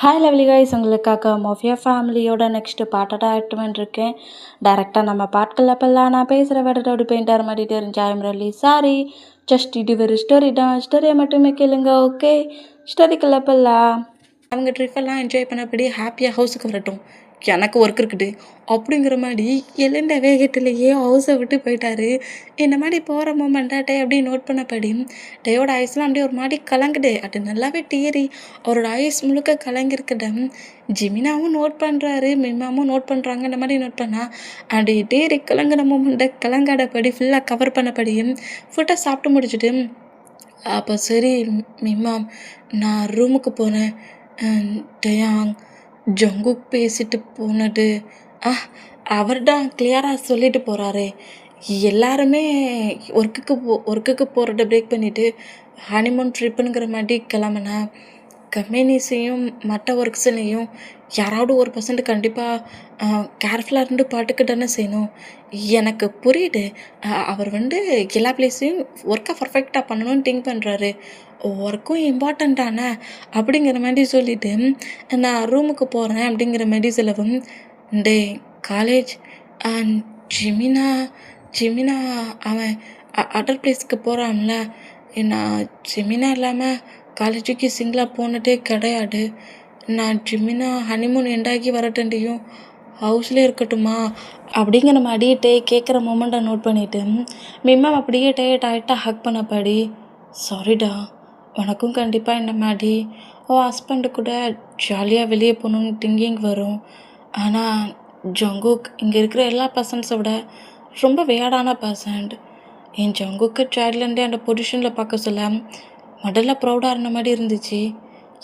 Hi lovely guys, உங்களுக்காக mafia ஃபேமிலியோட next பாட்டோட ஆக்டிவன் இருக்கேன். டேரெக்டாக நம்ம பாட்களில் அப்பெல்லாம் நான் பேசுகிற வேர்டோட அப்படி பெயிண்டர் மாதிரி தெரிஞ்ச ஐம் ரெலி சாரி. ஜஸ்ட் இது ஒரு ஸ்டோரி தான், ஸ்டோரியை மட்டுமே கேளுங்க. ஓகே, ஸ்டோரிக்குள்ள அப்பெல்லாம் அவங்க ட்ரிப்பெல்லாம் என்ஜாய் பண்ணபடி ஹாப்பியாக ஹவுஸுக்கு வரட்டும், எனக்கு ஒர்க் இருக்குது அப்படிங்கிற மாதிரி எழுந்த வேகத்திலேயே ஹவுஸை விட்டு போயிட்டாரு. இந்த மாதிரி போகிற மூமெண்ட்டாக டே அப்படியே நோட் பண்ணபடி டேயோட ஐஸ்லாம் அப்படியே ஒரு மாதிரி கலங்குது. அது நல்லாவே டீரி அவரோட ஐஸ் முழுக்க கலங்கிருக்குது. ஜிமினாவும் நோட் பண்ணுறாரு, மிம்மாவும் நோட் பண்ணுறாங்க. இந்த மாதிரி நோட் பண்ணால் அப்படி டேரி கலங்குற மூமெண்ட்டை கலங்காடபடி ஃபுல்லாக கவர் பண்ணபடியும் ஃபுட்டை சாப்பிட்டு முடிச்சுட்டு அப்போ சரி மிம்மா நான் ரூமுக்கு போனேன். டயாங் ஜங்குக் பேசிட்டு போனது அவர் தான் கிளியராக சொல்லிட்டு போகிறாரே. எல்லாருமே ஒர்க்குக்கு போகிறத பிரேக் பண்ணிவிட்டு ஹனிமூன் ட்ரிப்புங்கிற மாதிரி கிளம்புனா கம்பெனிஸையும் மற்ற ஒர்க்ஸ்லையும் யாராவது ஒரு பர்சன்ட் கண்டிப்பாக கேர்ஃபுல்லாக இருந்து பாட்டுக்கு தானே செய்யணும். எனக்கு புரியுது, அவர் எல்லா பிளேஸையும் ஒர்க்கை பர்ஃபெக்டாக பண்ணணும்னு திங்க் பண்ணுறாரு. ஒர்க்கும் இம்பார்ட்டண்ட் தானே அப்படிங்கிற மாதிரி சொல்லிவிட்டு நான் ரூமுக்கு போகிறேன் அப்படிங்கிற மாதிரி சொல்லவும் டே காலேஜ் அண்ட் ஜிமினா அவன் அதர் பிளேஸ்க்கு போகிறான்ல. நான் ஜிமினா இல்லாமல் காலேஜுக்கு சிங்கிளாக போனதே கிடையாது. நான் ஜிமினா ஹனிமூன் எண்டாகி வரட்டண்டியும் ஹவுஸ்லேயே இருக்கட்டுமா அப்படிங்கிற மாதிரி டே கேட்குற மூமெண்ட்டை நோட் பண்ணிவிட்டு மிம்மா அப்படியே டைட்டாக ஹக் பண்ணபடி சாரிடா, உனக்கும் கண்டிப்பாக இந்த மாதிரி ஹஸ்பண்டு கூட ஜாலியாக வெளியே போகணுன்னு திங்கிங் வரும். ஆனால் ஜங்குக் இங்கே இருக்கிற எல்லா பர்சன்ஸை விட ரொம்ப வேடான பர்சன்ட். என் ஜங்குக்கு சைல்ட்லேருந்தே அந்த பொசிஷனில் பார்க்க சொல்ல முதல்ல ப்ரௌடாக இருந்த மாதிரி இருந்துச்சு.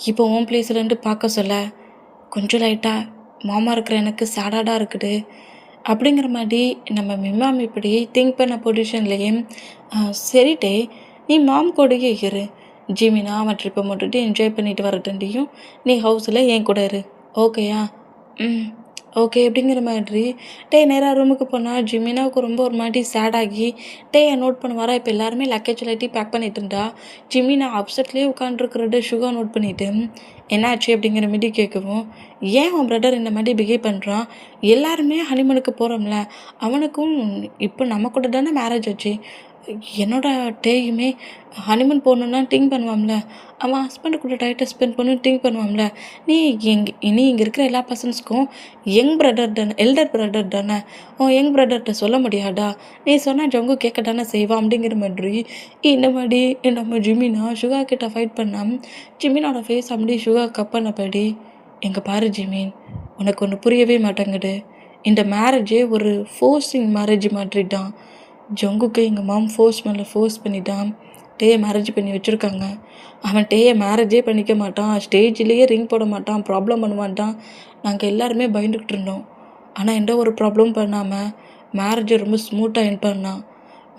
இப்போ ஓன் பிளேஸ்லேருந்து பார்க்க சொல்ல கொஞ்சம் லைட்டாக மாமா இருக்கிற எனக்கு சேடாக இருக்குது. அப்படிங்கிற மாதிரி நம்ம மிம்மாம் இப்படி திங்க் பண்ண பொசிஷன்லேயே சரிட்டே நீ மாம் கூடயே இரு, ஜிமினா அவன் ட்ரிப்பை மட்டுட்டு என்ஜாய் பண்ணிட்டு வரட்டண்டியும் நீ ஹவுஸில் என் கூட இரு, ஓகேயா? ஓகே அப்படிங்கிற மாதிரி டே நேராக ரூமுக்கு போனால் ஜிமினாவுக்கு ரொம்ப ஒரு மாதிரி சேடாகி டேயை நோட் பண்ணுவாரா. இப்போ எல்லாருமே லக்கேஜ் எல்லாத்தையும் பேக் பண்ணிட்டு இருந்தா ஜிமினா அப்செட்லேயே உட்காந்துருக்கிறத சுகா நோட் பண்ணிவிட்டு என்னாச்சு அப்படிங்கிற மாதிரி கேட்கவும் ஏன் உன் பிரதர் இந்த மாதிரி பிஹேவ் பண்ணுறான், எல்லாருமே ஹனிமூனுக்கு போகிறோம்ல, அவனுக்கும் இப்போ நம்ம கூட தானே மேரேஜ் ஆச்சு, என்னோட டேயுமே ஹனிமூன் போகணுன்னா திங்க் பண்ணுவான்ல, அவன் ஹஸ்பண்டு கூட டைட்டை ஸ்பெண்ட் பண்ணணுன்னு திங்க் பண்ணுவான்ல. நீ இங்கே இருக்கிற எல்லா பர்சன்ஸ்க்கும் எல்டர் பிரதர் தானே, யங் பிரதர்கிட்ட சொல்ல முடியாதா? நீ சொன்னால் ஜங்கு கேட்க தானே செய்வான் அப்படிங்கிற மாதிரி இந்த மாதிரி நம்ம ஜிமினா சுகா கிட்ட ஃபைட் பண்ணால் ஜிமினோட ஃபேஸ் அப்படி சுகா கப் பண்ணபடி எங்கே பாரு ஜிமின், உனக்கு ஒன்று புரியவே மாட்டேங்குது. இந்த மேரேஜே ஒரு ஃபோர்ஸிங் மேரேஜ் மாதிரி தான். ஜங்குக்கு எங்கள் மாம் ஃபோர்ஸ் பண்ணி தான் டேயை மேரேஜ் பண்ணி வச்சுருக்காங்க. அவன் டேயை மேரேஜே பண்ணிக்க மாட்டான், ஸ்டேஜ்லேயே ரிங் போட மாட்டான், ப்ராப்ளம் பண்ணுவான்ட்டான். நாங்கள் எல்லாருமே பயந்துக்கிட்டு இருந்தோம். ஆனால் எந்த ஒரு ப்ராப்ளமும் பண்ணாமல் மேரேஜை ரொம்ப ஸ்மூத்தாக என் பண்ணான்.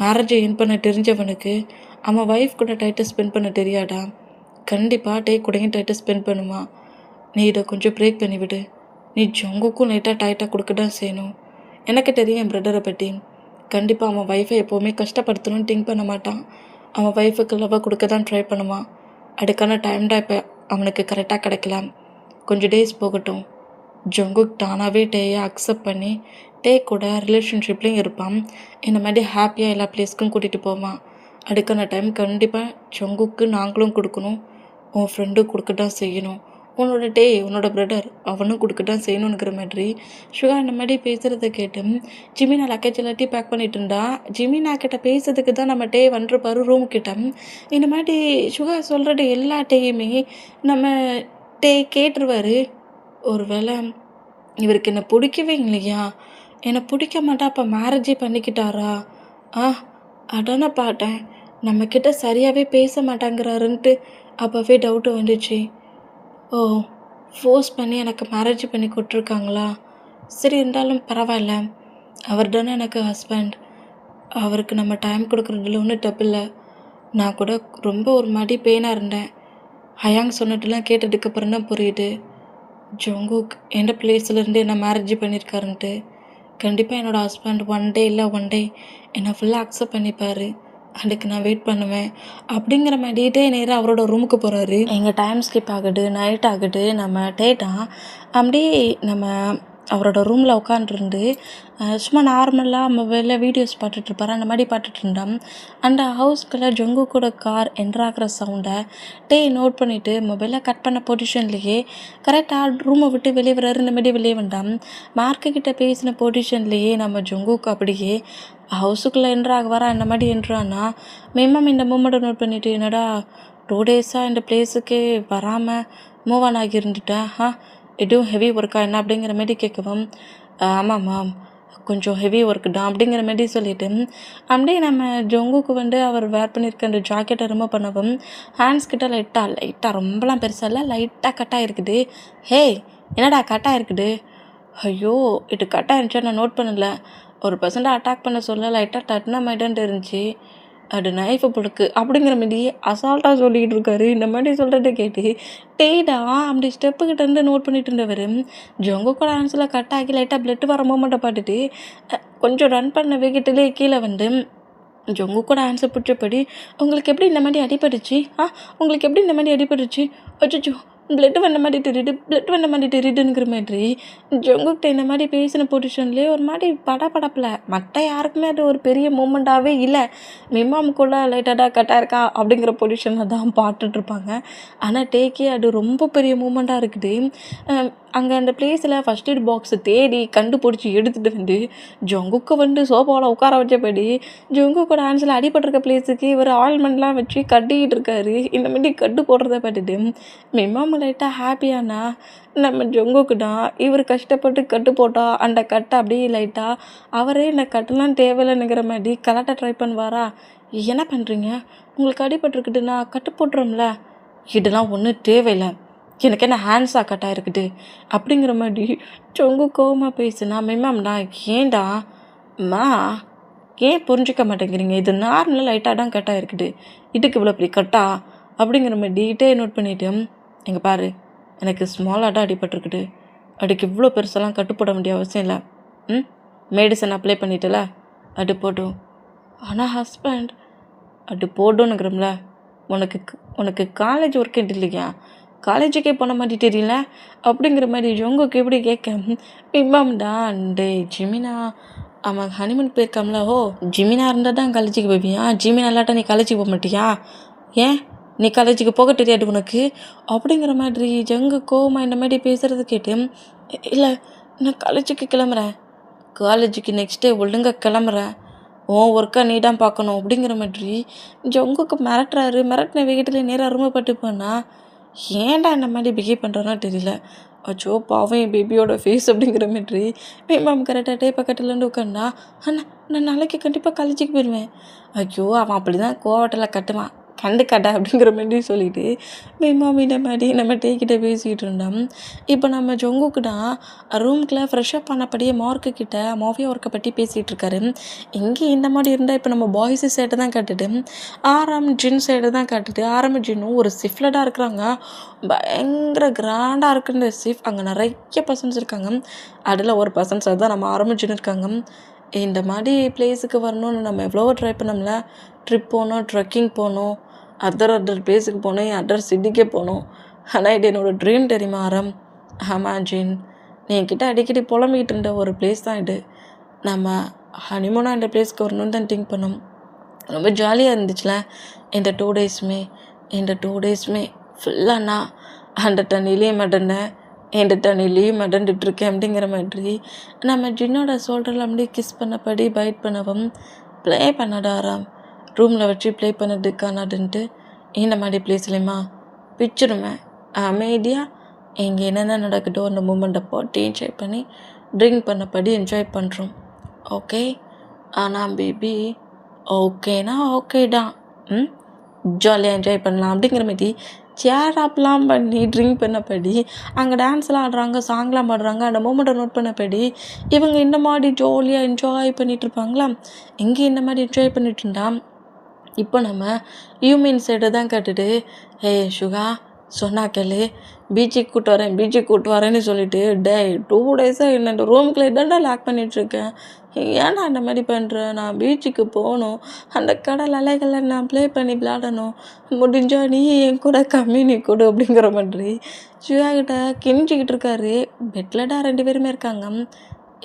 மேரேஜை என் பண்ண தெரிஞ்சவனுக்கு அவன் ஒய்ஃப் கூட டைட்டை ஸ்பெண்ட் பண்ண தெரியாடா. கண்டிப்பாக டே கூடயும் டைட்டை ஸ்பெண்ட் பண்ணுவான். நீ இதை கொஞ்சம் பிரேக் பண்ணிவிடு. நீ ஜங்குக்கும் லைட்டாக டைட்டாக கொடுக்க தான் செய்யணும். எனக்கு தெரியும் என் பிரதரை பற்றி. கண்டிப்பாக அவன் ஒய்ஃபை எப்போவுமே கஷ்டப்படுத்தணும்னு திங்க் பண்ண மாட்டான். அவன் ஒய்ஃபுக்கு லவ்வை கொடுக்க தான் ட்ரை பண்ணுவான். அதுக்கான டைம் தான் இப்போ அவனுக்கு கரெக்டாக கிடைக்கலாம். கொஞ்சம் டேஸ் போகட்டும். ஜங்குக் தானாகவே டேயை அக்செப்ட் பண்ணி டே கூட ரிலேஷன்ஷிப்லேயும் இருப்பான். இந்த மாதிரி ஹாப்பியாக எல்லா பிளேஸ்க்கும் கூட்டிகிட்டு போவான். அதுக்கான டைம் கண்டிப்பாக ஜங்குக்கு நாங்களும் கொடுக்கணும், உன் ஃப்ரெண்டும் கொடுக்க தான் செய்யணும். உன்னோட பிரதர் அவனும் கொடுக்க தான் செய்யணுங்கிற மாதிரி சுகா இந்த மாதிரி பேசுகிறத கேட்டு ஜிமினா லக்கேஜ் எல்லாத்தையும் பேக் பண்ணிட்டு இருந்தா. ஜிமினா கிட்ட பேசுறதுக்கு தான் நம்ம டே வந்துருப்பாரு ரூம் கிட்ட. இந்த மாதிரி சுகா சொல்கிறது எல்லா டேயுமே நம்ம டே கேட்டுருவார். ஒரு வேளை இவருக்கு என்னை பிடிக்கவே இல்லையா, என்னை பிடிக்க மாட்டா, அப்போ மேரேஜே பண்ணிக்கிட்டாரா? அதானே பார்த்தேன், நம்மக்கிட்ட சரியாகவே பேச மாட்டாங்கிறாருன்ட்டு அப்போவே டவுட்டு வந்துச்சு. ஃபோர்ஸ் பண்ணி எனக்கு மேரேஜ் பண்ணி கொடுத்துருக்காங்களா? சரி, இருந்தாலும் பரவாயில்ல, அவர் தானே எனக்கு ஹஸ்பண்ட். அவருக்கு நம்ம டைம் கொடுக்குறதுல ஒன்றும் தப்பில்லை. நான் கூட ரொம்ப ஒரு மாதிரி பெயினாக இருந்தேன். ஹயாங் சொன்னதெல்லாம் கேட்டதுக்கப்புறம் தான் புரியுது ஜங்குக் எந்த பிளேஸ்லேருந்து என்ன மேரேஜ் பண்ணியிருக்காருன்ட்டு. கண்டிப்பாக என்னோடய ஹஸ்பண்ட் ஒன் டே என்னை ஃபுல்லாக அக்செப்ட் பண்ணிப்பார். அதுக்கு நான் வெயிட் பண்ணுவேன் அப்படிங்கிற மாதிரிட்டே நேராக அவரோட ரூமுக்கு போகிறாரு. எங்கள் டைம் ஸ்கிப் ஆகுது, நைட் ஆகுது. நம்ம டேட்டான் அப்படியே நம்ம அவரோட ரூமில் உட்காண்ட்ருந்து சும்மா நார்மலாக மொபைலில் வீடியோஸ் பார்த்துட்ருப்பாரு. அந்த மாதிரி பார்த்துட்ருந்தோம். அந்த ஹவுஸ்குள்ளே ஜொங்கு கூட கார் என்ட்ராகிற சவுண்டை நோட் பண்ணிவிட்டு மொபைலை கட் பண்ண பொசிஷன்லேயே கரெக்டாக ரூமை விட்டு வெளியே வர்றாரு. இந்த மாதிரி வெளியே வந்தோம். மார்க்குக்கிட்ட பேசின பொசிஷன்லேயே நம்ம ஜொங்குக்கு அப்படியே ஹவுஸுக்குள்ளே என்ட்ராக வர அந்த மாதிரி என்ட்ரானா மினிமம் இந்த மூமெண்ட்டை நோட் பண்ணிவிட்டு என்னடா 2 டேஸாக இந்த பிளேஸுக்கே வராமல் மூவ் ஆன் ஆகியிருந்துட்டேன். எதுவும் ஹெவி ஒர்க்கா என்ன அப்படிங்கிற மாரி கேட்கவும், ஆமாம்மா கொஞ்சம் ஹெவி ஒர்க்கு தான் அப்படிங்கிற மாரி சொல்லிவிட்டு அப்படியே நம்ம ஜொங்குக்கு அவர் வேர் பண்ணியிருக்க அந்த ஜாக்கெட்டை ரிமூவ் பண்ணவும் ஹேண்ட்ஸ் கிட்ட லைட்டாக ரொம்பலாம் பெருசாக இல்லை, லைட்டாக கட்டாக இருக்குது. ஹே என்னடா கட்டாக இருக்குது? ஐயோ இது கட்டாக இருந்துச்சா நான் நோட் பண்ணலை. ஒரு பர்சன்ட் அட்டாக் பண்ண சொல்ல லைட்டாக டட்னா மைடன்ட்டு இருந்துச்சு. அது நைஃபு புடுக்கு அப்படிங்கிற மாரி அசால்ட்டாக சொல்லிக்கிட்டு இருக்காரு. இந்த மாதிரி சொல்கிறத கேட்டு டேடா அப்படி ஸ்டெப்புக்கிட்ட இருந்து நோட் பண்ணிட்டு இருந்தவர் ஜொங்கோட ஆன்ஸில் கட் ஆகி லைட்டாக பிளட் வர மூமெண்ட்டை பார்த்துட்டு கொஞ்சம் ரன் பண்ண வேகத்திலே கீழே ஜொங்கு கூட ஆன்சர் பிடிச்சபடி உங்களுக்கு எப்படி இந்த மாதிரி அடிபட்டுச்சு? உங்களுக்கு எப்படி இந்த மாதிரி அடிபட்டுச்சு? அச்சோ பிளட் வந்த மாதிரி தெரியுதுங்கிற மாதிரி ஜொங்குக்கிட்ட இந்த மாதிரி பேசின பொசிஷன்லேயே ஒரு மாதிரி படப்படப்பில் மற்ற யாருக்குமே அது ஒரு பெரிய மூமெண்ட்டாகவே இல்லை. மிம்மாமுக்குள்ள லைட்டாக கட்டாக இருக்கா அப்படிங்கிற பொசிஷனில் தான் பார்த்துட்ருப்பாங்க. ஆனால் டேக்கே அது ரொம்ப பெரிய மூமெண்ட்டாக இருக்குது. அங்கே அந்த பிளேஸில் ஃபஸ்ட் எய்ட் பாக்ஸை தேடி கண்டுபிடிச்சி எடுத்துகிட்டு ஜொங்குக்கு சோஃபாவில் உட்கார வச்சபடி ஜொங்குக்கோட ஆன்ஸில் அடிபட்டிருக்க பிளேஸுக்கு இவர் ஆயில்மெண்ட்லாம் வச்சு கட்டிக்கிட்டு இருக்காரு. இந்த மாதிரி கட்டு போடுறத பார்த்துட்டு மிம்மாமு லைட்டாக ஹாப்பியானா நம்ம ஜொங்குக்கு தான் இவர் கஷ்டப்பட்டு கட்டு போட்டால் அந்த கட்டை அப்படியே லைட்டாக அவரே இந்த கட்டுலாம் தேவையில்லைங்கிற மாதிரி கலட்ட ட்ரை பண்ணுவாரா? என்ன பண்ணுறீங்க? உங்களுக்கு அடிபட்டிருக்குது, நான் கட்டு போட்டுறோம்ல, இதெல்லாம் ஒன்றும் தேவையில்லை, எனக்கு என்ன ஹேண்ட்ஸாக கட்டாக இருக்குது அப்படிங்கிற மாதிரி ஜொங்கு கோவமாக பேசுனா மிம்மாம்டா ஏண்டா அம்மா ஏன் புரிஞ்சிக்க மாட்டேங்கிறீங்க? இது நார்மலாக லைட்டாக தான் கட்டாக இருக்குது, இதுக்கு இவ்வளோ பெரிய கட்டா அப்படிங்கிற மாதிரி டீட்டெயில் நோட் பண்ணிவிட்டு எங்கள் பாரு எனக்கு ஸ்மாலாக தான் அடிபட்டிருக்குது, அதுக்கு இவ்வளோ பெருசெல்லாம் கட்டு போட வேண்டிய அவசியம் இல்லை. மெடிசன் அப்ளை பண்ணிட்டல அது போட்டும். ஆனால் ஹஸ்பண்ட் அது போடும்னுங்கிறோம்ல, உனக்கு காலேஜ் ஒர்க் இல்லையா? காலேஜுக்கே போன மாதிரி தெரியல அப்படிங்கிற மாதிரி ஜொங்குக்கு எப்படி கேட்க மிம்மாம்டா டே ஜிமினா அவன் ஹனிமூன் போயிருக்காம்ல, ஓ ஜிமினா இருந்தால் தான் காலேஜுக்கு போவியா? ஜிமினா இல்லாட்டா நீ காலேஜுக்கு போக மாட்டியா? ஏன் நீ காலேஜுக்கு போக தெரியாது உனக்கு அப்படிங்கிற மாதிரி ஜங்கு கோவமாக இந்த மாதிரி பேசுகிறது கேட்டு இல்லை நான் காலேஜுக்கு கிளம்புறேன், காலேஜுக்கு நெக்ஸ்ட் டே ஒழுங்காக கிளம்புறேன், ஒர்க்கை நீ தான் பார்க்கணும் அப்படிங்கிற மாதிரி ஜொங்குக்கு மிரட்டுறாரு. மிரட்டின வேகத்தில் நேராக அருமைப்பட்டு போனால் ஏன்டா இந்த மாதிரி பிஹேவ் பண்ணுறானோ தெரியல. அச்சோ பாவம் என் பேபியோட ஃபேஸ் அப்படிங்கிற மாதிரி மேம் கரெக்டாக பக்கத்துலேருந்து உட்காந்தா அண்ணா நான் நாளைக்கு கண்டிப்பாக காலேஜுக்கு போயிடுவேன். ஐயோ அவன் அப்படி தான் கோவட்டில் கட்டுவான் கண்டுக்காட்டா அப்படிங்கிற மாதிரி சொல்லிவிட்டு மேமாமி இந்த மாதிரி நம்ம டேக்கிட்ட பேசிக்கிட்டு இருந்தோம். இப்போ நம்ம ஜொங்குக்கு தான் ரூம்குள்ளே ஃப்ரெஷ்அப் பண்ணப்படியே மார்க்குக்கிட்ட மாஃபியா ஒர்க்கை பற்றி பேசிகிட்டு இருக்காரு. இங்கே இந்த மாதிரி இருந்தால் இப்போ நம்ம பாய்ஸு சைடு தான் காட்டுட்டு ஆரம் ஜின் சைடு தான் காட்டுட்டு ஆரம் ஜின்னும் ஒரு சிஃப்லடாக இருக்கிறாங்க. பயங்கர கிராண்டாக இருக்குன்ற சிஃப் அங்கே நிறைய பர்சன்ஸ் இருக்காங்க. அதில் ஒரு பர்சன்ஸ் தான் நம்ம ஆரம் ஜின் இருக்காங்க. இந்த மாதிரி பிளேஸுக்கு வரணும்னு நம்ம எவ்வளவோ ட்ரை பண்ணோம்ல, ட்ரிப் போனோம், ட்ரெக்கிங் போனோம், அதர் பிளேஸுக்கு போனோம், அதர் சிட்டிக்கே போனோம். ஆனால் இது என்னோடய ட்ரீம் தெரியுமா ஆரம்? இமேஜின் நீ என்கிட்ட அடிக்கடி புலம்பிக்கிட்டு இருந்த ஒரு பிளேஸ் தான் இது. நம்ம ஹனிமூனாக இந்த பிளேஸ்க்கு வரணும்னு தான் திங்க் பண்ணோம். ரொம்ப ஜாலியாக இருந்துச்சுல இந்த 2 டேஸுமே ஃபுல்லாக நான் அந்த தண்ணியிலே மடண்டுட்ருக்கேன் அப்படிங்கிற மாதிரி நம்ம ஜின்னோட ஷோல்டரில் அப்படியே கிஸ் பண்ணபடி பைட் பண்ணவும் ப்ளே பண்ணடா ஆரம், ரூமில் வச்சு ப்ளே பண்ணது காணாதுன்ட்டு இந்த மாதிரி பிளேஸ்லேயுமா பிச்சிடுவேன். அமைதியாக இங்கே என்னென்ன நடக்குதோ அந்த மூமெண்ட்டை போட்டு என்ஜாய் பண்ணி ட்ரிங்க் பண்ணபடி என்ஜாய் பண்ணுறோம். ஓகே ஆனால் பேபி ஓகேனா ஓகே தான், ஜாலியாக என்ஜாய் பண்ணலாம் அப்படிங்கிற மாதிரி சேர் அப்லாம் பண்ணி ட்ரிங்க் பண்ணபடி அங்கே டான்ஸ்லாம் ஆடுறாங்க, சாங்லாம் பாடுறாங்க. அந்த மூமெண்ட்டை நோட் பண்ணபடி இவங்க இந்த மாதிரி ஜாலியாக என்ஜாய் பண்ணிகிட்ருப்பாங்களா. இங்கே இந்த மாதிரி என்ஜாய் பண்ணிட்டு இருந்தா இப்போ நம்ம யூமின் சைடு தான் கட்டுட்டு சுகா சொன்னாக்கலே பீச்சுக்கு கூட்டு வரேன்னு சொல்லிட்டு 2 டேஸாக என்ன இந்த ரூமுக்குள்ளே தான்டா லாக் பண்ணிகிட்ருக்கேன், ஏன்டா இந்த மாதிரி பண்ணுற? நான் பீச்சுக்கு போகணும், அந்த கடல் அலைகளை நான் ப்ளே பண்ணி விளாடணும், முடிஞ்சா நீ என் கூட கம்மினி கொடு அப்படிங்கிற மாதிரி சிவா கிட்ட கெஞ்சிக்கிட்டு இருக்காரு. பெட்லடா 2 பேருமே இருக்காங்க.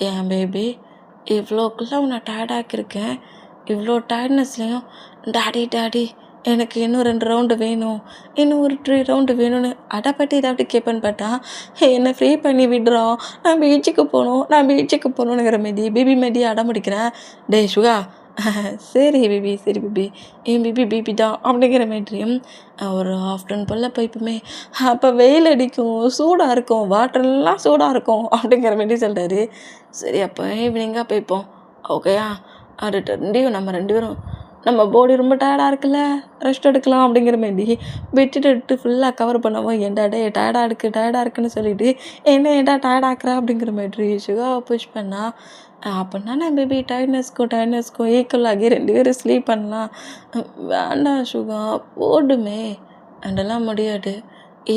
ஏன் பேபி, இவ்வளோக்குள்ள உன்னை டயர்டாக்கியிருக்கேன், இவ்வளோ டயர்ட்னஸ்லேயும் டாடி டாடி எனக்கு இன்னும் 2 ரவுண்டு வேணும், இன்னும் ஒரு 3 ரவுண்டு வேணும்னு அடப்பட்டு ஏதாவது கேட்பேன்னு பார்த்தா என்னை ஃப்ரீ பண்ணி விடுறான். நான் பீச்சுக்கு போகணும், நான் பீச்சுக்கு போகணுங்கிற மாரி பேபி மாரி அடம்பிடிக்கிறேன். டே சுகா, சரி பேபி சரி பேபி, என் பேபி தான் அப்படிங்கிற மாரியும் ஒரு ஆஃப்டர்நூன் போல் போய்ப்போமே, அப்போ வெயில் அடிக்கும், சூடாக இருக்கும், வாட்டர்லாம் சூடாக இருக்கும் அப்படிங்கிற மாரி சொல்கிறாரு. சரி அப்போ ஈவினிங்காக போய்ப்போம், ஓகேயா? அது நம்ம 2 பேரும் நம்ம பாடி ரொம்ப டயர்டாக இருக்குல்ல, ரெஸ்ட் எடுக்கலாம் அப்படிங்கிற மாரி பெட்ஷீட் எடுத்து ஃபுல்லாக கவர் பண்ணவும், ஏன்டா டே டயர்டாக இருக்குன்னு சொல்லிட்டு என்ன ஏன்டா டயர்டாக்குற அப்படிங்கிற மாதிரி சுகாவை புஷ் பண்ணா. அப்படின்னா நான் பேபி டயர்ட்னஸ்க்கும் ஈக்குவல் ஆகி 2 பேரும் ஸ்லீப் பண்ணலாம். வேண்டாம் சுகா, போடுமே, அதெல்லாம் முடியாது.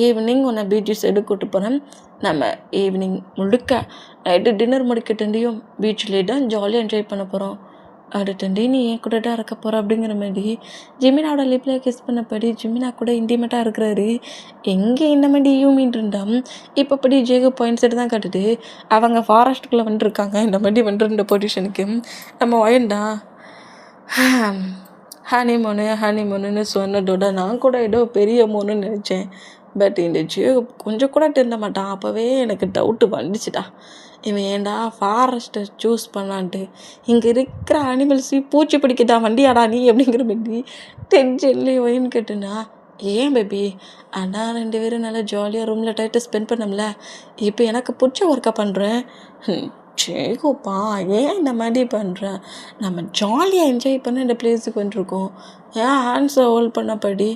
ஈவினிங் உன்னை பீச் சைடு கூப்பிட்டு போகிறேன். நம்ம ஈவினிங் முழுக்க நைட்டு டின்னர் முடிக்கட்டண்டியும் பீச்லேயே தான் ஜாலியாக என்ஜாய் பண்ண போகிறோம். அடுத்தண்டி நீ என் கூட தான் இருக்க போகிற அப்படிங்கிற மாதிரி ஜிமினாவோட லிப்பில் கிஸ் பண்ணபடி ஜிமினா கூட இன்டிமேட்டாக இருக்கிறாரு. எங்கே இந்த மாதிரி யூமின் இருந்தாம், இப்போப்படி ஜேகு பாயிண்ட் செட்டு தான் காட்டுது. அவங்க ஃபாரஸ்ட்டுக்குள்ளே வந்துருக்காங்க. இந்த மாதிரி வந்துருந்த பொசிஷனுக்கு நம்ம வயண்டா ஹனிமூனுன்னு சொன்னதோட நான் கூட ஏதோ பெரிய மூணுன்னு நினச்சேன். பட் இந்த ஜேகு கொஞ்சம் கூட திருந்த மாட்டான். அப்போவே எனக்கு டவுட்டு வந்துச்சுடா, இவன் ஏன்டா ஃபாரஸ்ட்டை சூஸ் பண்ணான்ட்டு. இங்கே இருக்கிற அனிமல்ஸையும் பூச்சி பிடிக்கதா வண்டியாடா நீ அப்படிங்கிற மாதிரி டென்ஷன்லேயே ஒயின்னு கேட்டுனா. ஏன் பேபி, ஆனால் 2 பேரும் நல்லா ஜாலியாக ரூமில் டைட்டு ஸ்பெண்ட் பண்ணோம்ல, இப்போ எனக்கு பிடிச்ச ஒர்க்கை பண்ணுறேன். சேகோப்பா, ஏன் இந்த மாதிரி பண்ணுறேன்? நம்ம ஜாலியாக என்ஜாய் பண்ண இந்த பிளேஸுக்கு வந்துருக்கோம். ஏன் ஹேண்ட்ஸை ஹோல்ட் பண்ணபடி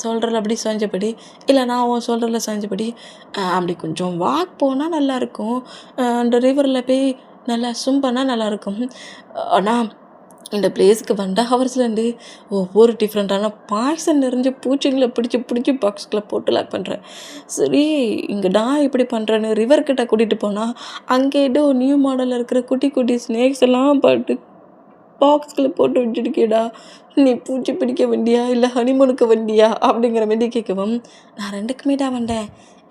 சொல்கிறல அப்படி செஞ்சபடி, இல்லை நான் சொல்கிறல செஞ்சபடி அப்படி கொஞ்சம் வாக் போனால் நல்லாயிருக்கும். அந்த ரிவரில் போய் நல்லா ஸ்விம் பண்ணால் நல்லாயிருக்கும். ஆனால் இந்த பிளேஸுக்கு வந்த ஹவர்ஸ்லேருந்து ஒவ்வொரு டிஃப்ரெண்ட்டான பாய்சன் நிறைஞ்ச பூச்சிங்களை பிடிச்சி பாக்ஸ்குள்ளே போட்டு லாக் பண்ணுறேன். சரி, இங்கே நான் இப்படி பண்ணுறேன்னு ரிவர்கிட்ட கூட்டிகிட்டு போனால் அங்கே ஏதோ நியூ மாடலில் இருக்கிற குட்டி ஸ்னேக்ஸ் எல்லாம் பாட்டு பாக்ஸ்குள்ளே போட்டு வச்சுருக்கேடா, நீ பூச்சி பிடிக்க வண்டியா இல்லை ஹனிமூனுக்கு வண்டியா அப்படிங்கிற மாரி கேட்கவும், நான் 2க்குமே தான் வந்தேன்.